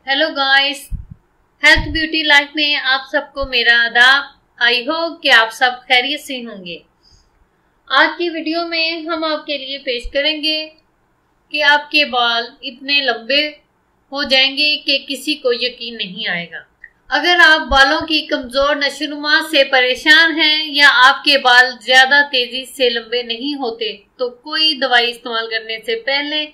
Hello guys, health beauty life में आप सबको मेरा आदाब। आई होप कि आप सब खैरियत से होंगे। आज की वीडियो में हम आपके लिए पेश करेंगे कि आपके बाल इतने लंबे हो जाएंगे कि किसी को यकीन नहीं आएगा। अगर आप बालों की कमजोर नशोनुमा से परेशान हैं या आपके बाल ज्यादा तेजी से लंबे नहीं होते तो कोई दवाई इस्तेमाल करने से पहले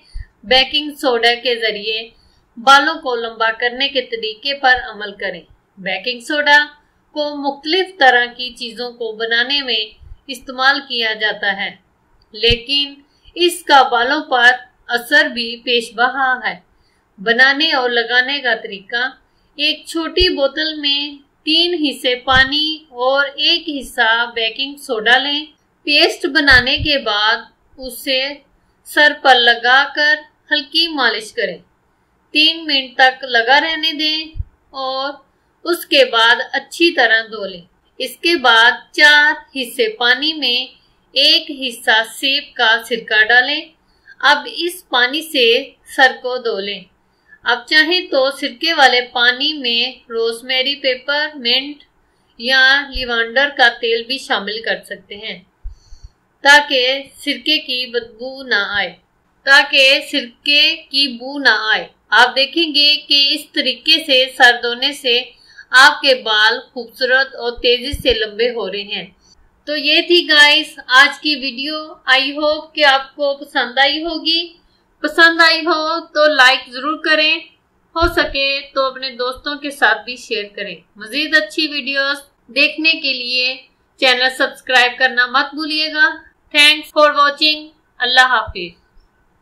बेकिंग सोडा के जरिए बालों को लंबा करने के तरीके पर अमल करें। बेकिंग सोडा को मुख्तलिफ तरह की चीजों को बनाने में इस्तेमाल किया जाता है, लेकिन इसका बालों पर असर भी पेशबहा है। बनाने और लगाने का तरीका: एक छोटी बोतल में 3 हिस्से पानी और 1 हिस्सा बेकिंग सोडा लें। पेस्ट बनाने के बाद उसे सर पर लगाकर हल्की मालिश करें। 3 मिनट तक लगा रहने दें और उसके बाद अच्छी तरह धो लें। इसके बाद 4 हिस्से पानी में 1 हिस्सा सेब का सिरका डालें। अब इस पानी से सर को धो लें। अब चाहें तो सिरके वाले पानी में रोजमेरी, पेपर मिंट या लिवेंडर का तेल भी शामिल कर सकते हैं ताकि सिरके की बू ना आए। आप देखेंगे कि इस तरीके से सर धोने से आपके बाल खूबसूरत और तेजी से लंबे हो रहे हैं। तो ये थी गाइस आज की वीडियो। आई होप कि आपको पसंद आई होगी। पसंद आई हो तो लाइक जरूर करें, हो सके तो अपने दोस्तों के साथ भी शेयर करें। मजीद अच्छी वीडियोस देखने के लिए चैनल सब्सक्राइब करना मत भूलिएगा। Thanks for watching. Allah Hafiz.